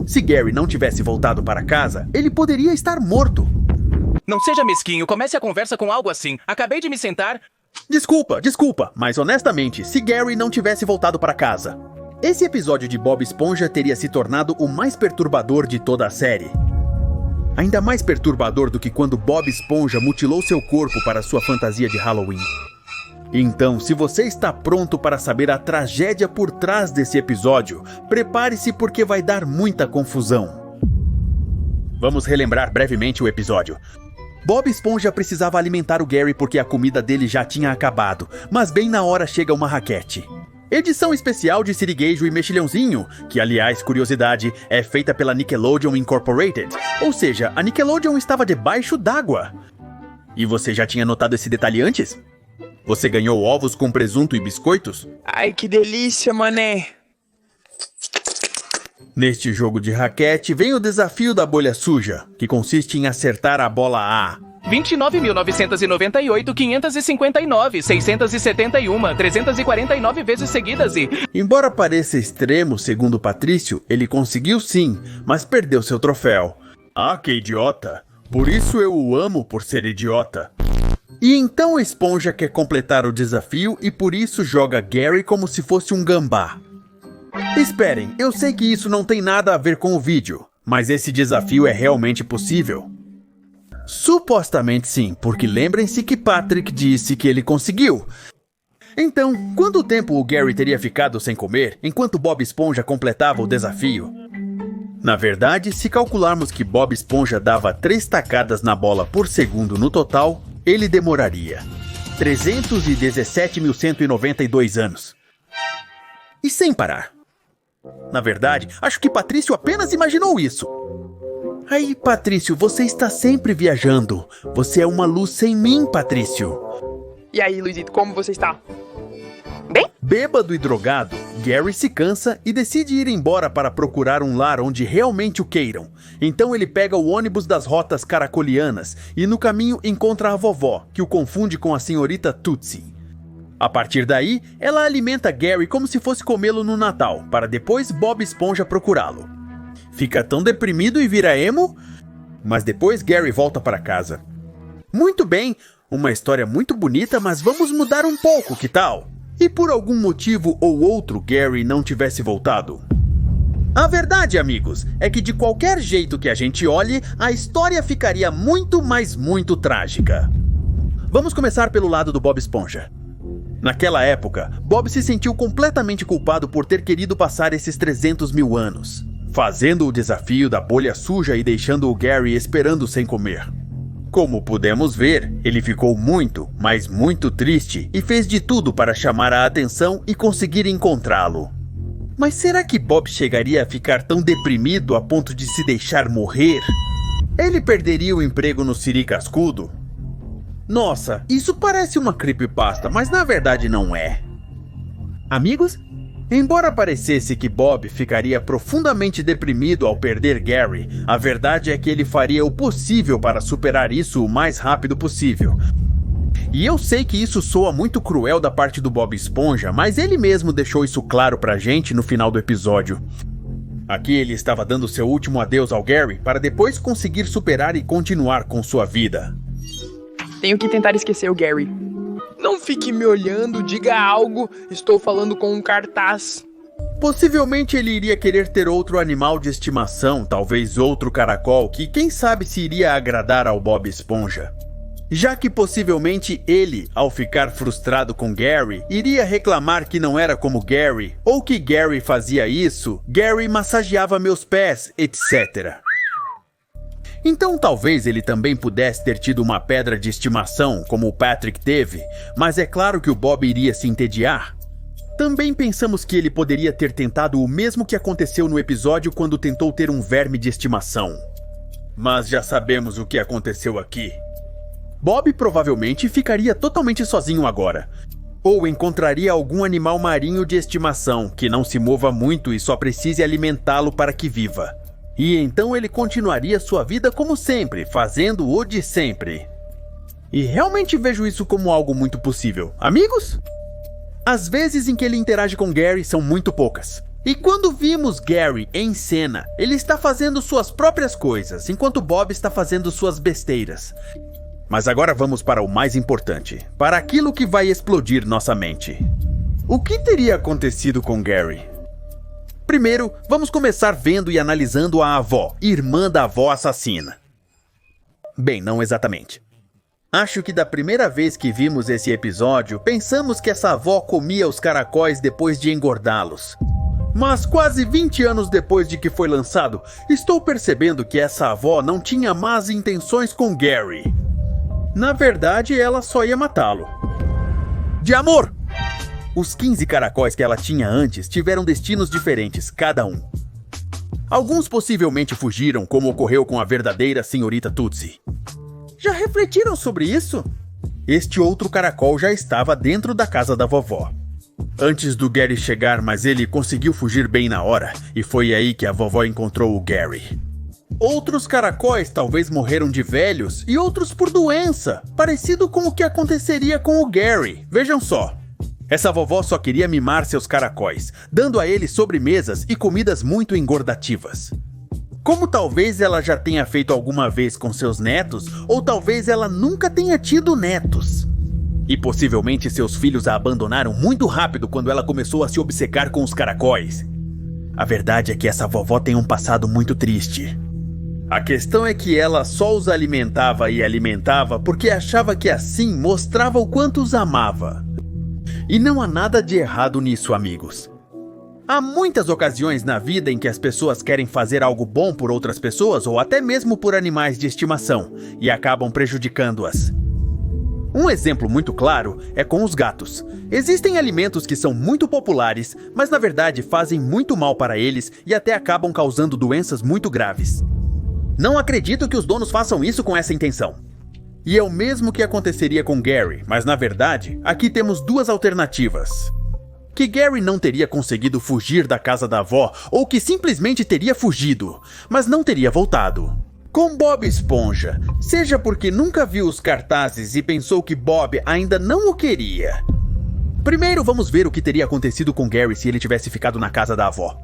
Se Gary não tivesse voltado para casa, ele poderia estar morto. Não seja mesquinho, comece a conversa com algo assim. Acabei de me sentar... Desculpa, mas honestamente, se Gary não tivesse voltado para casa, esse episódio de Bob Esponja teria se tornado o mais perturbador de toda a série. Ainda mais perturbador do que quando Bob Esponja mutilou seu corpo para sua fantasia de Halloween. Então, se você está pronto para saber a tragédia por trás desse episódio, prepare-se porque vai dar muita confusão. Vamos relembrar brevemente o episódio. Bob Esponja precisava alimentar o Gary porque a comida dele já tinha acabado, mas bem na hora chega uma raquete. Edição especial de Sirigueijo e Mexilhãozinho, que, aliás, curiosidade, é feita pela Nickelodeon Incorporated. Ou seja, a Nickelodeon estava debaixo d'água. E você já tinha notado esse detalhe antes? Você ganhou ovos com presunto e biscoitos? Ai, que delícia, mané! Neste jogo de raquete vem o desafio da bolha suja, que consiste em acertar a bola A. 29.998, 559, 671, 349 vezes seguidas e... Embora pareça extremo, segundo Patrício, ele conseguiu sim, mas perdeu seu troféu. Ah, que idiota! Por isso eu o amo por ser idiota. E então a Esponja quer completar o desafio e por isso joga Gary como se fosse um gambá. Esperem, eu sei que isso não tem nada a ver com o vídeo, mas esse desafio é realmente possível. Supostamente sim, porque lembrem-se que Patrick disse que ele conseguiu. Então, quanto tempo o Gary teria ficado sem comer enquanto Bob Esponja completava o desafio? Na verdade, se calcularmos que Bob Esponja dava 3 tacadas na bola por segundo no total, ele demoraria 317.192 anos. E sem parar. Na verdade, acho que Patrício apenas imaginou isso. Aí, Patrício, você está sempre viajando. Você é uma luz sem mim, Patrício. E aí, Luizito, como você está? Bem? Bêbado e drogado, Gary se cansa e decide ir embora para procurar um lar onde realmente o queiram. Então ele pega o ônibus das rotas caracolianas e no caminho encontra a vovó, que o confunde com a senhorita Tootsie. A partir daí, ela alimenta Gary como se fosse comê-lo no Natal, para depois Bob Esponja procurá-lo. Fica tão deprimido e vira emo, mas depois Gary volta para casa. Muito bem, uma história muito bonita, mas vamos mudar um pouco, que tal? E por algum motivo ou outro Gary não tivesse voltado? A verdade, amigos, é que de qualquer jeito que a gente olhe, a história ficaria muito, mas muito trágica. Vamos começar pelo lado do Bob Esponja. Naquela época, Bob se sentiu completamente culpado por ter querido passar esses 300 mil anos, fazendo o desafio da bolha suja e deixando o Gary esperando sem comer. Como pudemos ver, ele ficou muito, mas muito triste e fez de tudo para chamar a atenção e conseguir encontrá-lo. Mas será que Bob chegaria a ficar tão deprimido a ponto de se deixar morrer? Ele perderia o emprego no Siri Cascudo? Nossa, isso parece uma creepypasta, mas na verdade não é. Amigos, embora parecesse que Bob ficaria profundamente deprimido ao perder Gary, a verdade é que ele faria o possível para superar isso o mais rápido possível. E eu sei que isso soa muito cruel da parte do Bob Esponja, mas ele mesmo deixou isso claro pra gente no final do episódio. Aqui ele estava dando seu último adeus ao Gary para depois conseguir superar e continuar com sua vida. Tenho que tentar esquecer o Gary. Não fique me olhando, diga algo. Estou falando com um cartaz. Possivelmente ele iria querer ter outro animal de estimação, talvez outro caracol, que quem sabe se iria agradar ao Bob Esponja. Já que possivelmente ele, ao ficar frustrado com Gary, iria reclamar que não era como Gary, ou que Gary fazia isso, Gary massageava meus pés, etc. Então talvez ele também pudesse ter tido uma pedra de estimação, como o Patrick teve, mas é claro que o Bob iria se entediar. Também pensamos que ele poderia ter tentado o mesmo que aconteceu no episódio quando tentou ter um verme de estimação. Mas já sabemos o que aconteceu aqui. Bob provavelmente ficaria totalmente sozinho agora. Ou encontraria algum animal marinho de estimação que não se mova muito e só precise alimentá-lo para que viva. E então ele continuaria sua vida como sempre, fazendo o de sempre. E realmente vejo isso como algo muito possível. Amigos? As vezes em que ele interage com Gary são muito poucas. E quando vimos Gary em cena, ele está fazendo suas próprias coisas, enquanto Bob está fazendo suas besteiras. Mas agora vamos para o mais importante, para aquilo que vai explodir nossa mente. O que teria acontecido com Gary? Primeiro, vamos começar vendo e analisando a avó, irmã da avó assassina. Bem, não exatamente. Acho que da primeira vez que vimos esse episódio, pensamos que essa avó comia os caracóis depois de engordá-los. Mas quase 20 anos depois de que foi lançado, estou percebendo que essa avó não tinha más intenções com Gary. Na verdade, ela só ia matá-lo. De amor! Os 15 caracóis que ela tinha antes tiveram destinos diferentes, cada um. Alguns possivelmente fugiram, como ocorreu com a verdadeira senhorita Tootsie. Já refletiram sobre isso? Este outro caracol já estava dentro da casa da vovó. Antes do Gary chegar, mas ele conseguiu fugir bem na hora, e foi aí que a vovó encontrou o Gary. Outros caracóis talvez morreram de velhos e outros por doença, parecido com o que aconteceria com o Gary. Vejam só. Essa vovó só queria mimar seus caracóis, dando a eles sobremesas e comidas muito engordativas. Como talvez ela já tenha feito alguma vez com seus netos, ou talvez ela nunca tenha tido netos. E possivelmente seus filhos a abandonaram muito rápido quando ela começou a se obcecar com os caracóis. A verdade é que essa vovó tem um passado muito triste. A questão é que ela só os alimentava e alimentava porque achava que assim mostrava o quanto os amava. E não há nada de errado nisso, amigos. Há muitas ocasiões na vida em que as pessoas querem fazer algo bom por outras pessoas ou até mesmo por animais de estimação e acabam prejudicando-as. Um exemplo muito claro é com os gatos. Existem alimentos que são muito populares, mas na verdade fazem muito mal para eles e até acabam causando doenças muito graves. Não acredito que os donos façam isso com essa intenção. E é o mesmo que aconteceria com Gary, mas na verdade, aqui temos duas alternativas. Que Gary não teria conseguido fugir da casa da avó, ou que simplesmente teria fugido, mas não teria voltado. Com Bob Esponja, seja porque nunca viu os cartazes e pensou que Bob ainda não o queria. Primeiro vamos ver o que teria acontecido com Gary se ele tivesse ficado na casa da avó.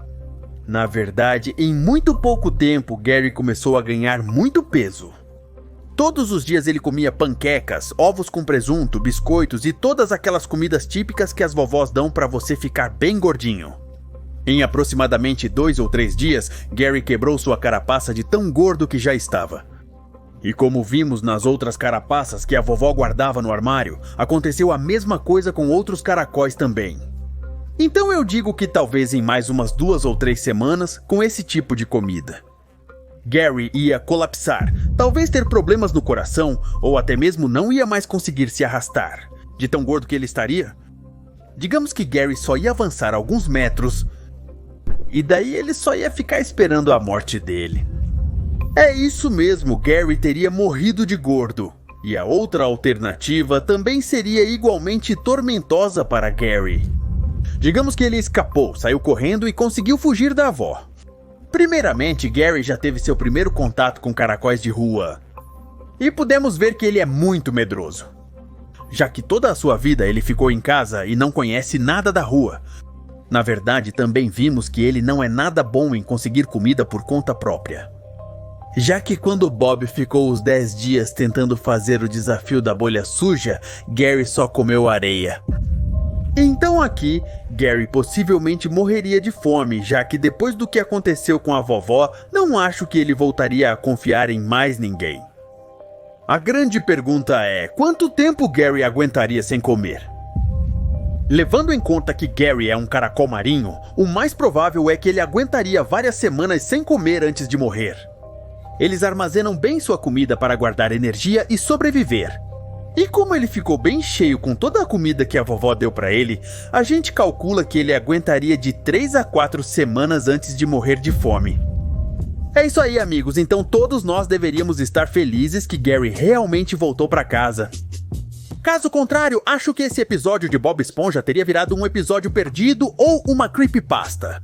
Na verdade, em muito pouco tempo, Gary começou a ganhar muito peso. Todos os dias ele comia panquecas, ovos com presunto, biscoitos e todas aquelas comidas típicas que as vovós dão para você ficar bem gordinho. Em aproximadamente 2 ou 3 dias, Gary quebrou sua carapaça de tão gordo que já estava. E como vimos nas outras carapaças que a vovó guardava no armário, aconteceu a mesma coisa com outros caracóis também. Então eu digo que talvez em mais umas 2 ou 3 semanas, com esse tipo de comida, Gary ia colapsar, talvez ter problemas no coração, ou até mesmo não ia mais conseguir se arrastar, de tão gordo que ele estaria. Digamos que Gary só ia avançar alguns metros, e daí ele só ia ficar esperando a morte dele. É isso mesmo, Gary teria morrido de gordo. E a outra alternativa também seria igualmente tormentosa para Gary. Digamos que ele escapou, saiu correndo e conseguiu fugir da avó. Primeiramente, Gary já teve seu primeiro contato com caracóis de rua. E pudemos ver que ele é muito medroso, já que toda a sua vida ele ficou em casa e não conhece nada da rua. Na verdade, também vimos que ele não é nada bom em conseguir comida por conta própria. Já que quando Bob ficou os 10 dias tentando fazer o desafio da bolha suja, Gary só comeu areia. Então aqui, Gary possivelmente morreria de fome, já que depois do que aconteceu com a vovó, não acho que ele voltaria a confiar em mais ninguém. A grande pergunta é, quanto tempo Gary aguentaria sem comer? Levando em conta que Gary é um caracol marinho, o mais provável é que ele aguentaria várias semanas sem comer antes de morrer. Eles armazenam bem sua comida para guardar energia e sobreviver. E como ele ficou bem cheio com toda a comida que a vovó deu para ele, a gente calcula que ele aguentaria de 3 a 4 semanas antes de morrer de fome. É isso aí, amigos, então todos nós deveríamos estar felizes que Gary realmente voltou para casa. Caso contrário, acho que esse episódio de Bob Esponja teria virado um episódio perdido ou uma creepypasta.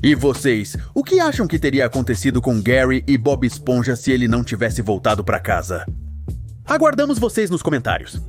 E vocês, o que acham que teria acontecido com Gary e Bob Esponja se ele não tivesse voltado para casa? Aguardamos vocês nos comentários.